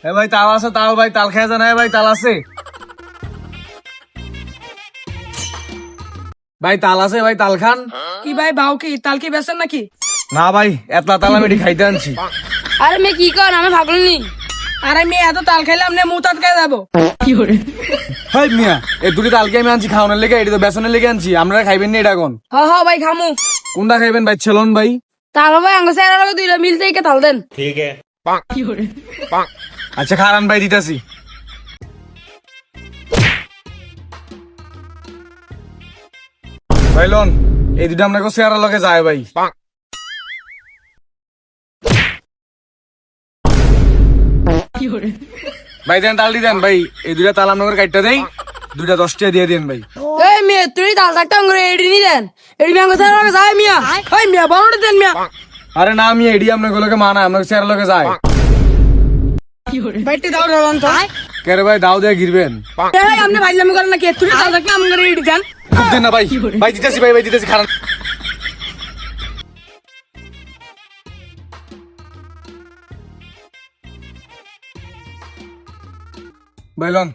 এ ভাই তাল আছে, তাল ভাই, তাল খেয়ে জানা ভাই, তাল আছে ভাই, তাল আছে ভাই, তাল খান। কি ভাই বাউ কি তাল কি বেছেন নাকি? না ভাই, এতলা তাল আমি এটি খাইতে আনছি। আরে মেয়ে কি কর, আমি ভাগলি নি। আরে মেয়ে এত তাল খাইলে আপনি মুতাত খেয়ে যাবো। হাই মিয়া, এই দুটি তালকে আমি আনছি খাওয়ানোর লেগে, এটি তো বেসনের লেগে আনছি। আপনারা খাইবেন না এটা কোন? হ হ ভাই খামু। কোনটা খাইবেন ভাই? ছেলন ভাই। তাল ভাই আঙ্গ স্যার লগে দুইটা মিলতে কে তাল দেন। আচ্ছা খারান ভাই, দিতাছি। ভাই লোন, এই দুটো আপনাকে চেয়ারের লগে যায় ভাই। ভাই দেন, তালটি দেন ভাই। এই দুটা তাল আপনাকে কাটটা দেই, দুটা 10 টাকা দিয়ে দেন ভাই। এই মেয়ে তুই তাল থাকতে আঙ্গুরে এডি নি দেন। এডি আঙ্গ স্যার লগে যায় মিয়া। ওই মিয়া বড়টা দেন মিয়া। আরে না আমি এডি আপনাকে লগে মানা, আপনাকে চেয়ারের লগে যায়। বাইতে দাও রলন তো। কেরে ভাই দাও দিয়ে গিরবেন। এই আপনি ভাইলামি করেন নাকি? তুই তাল থাকতে আঙ্গুরে এডি দেন। খুব দেন না ভাই, ভাই দিতেছি ভাই, ভাই দিতেছি খারান। ভাই লোন।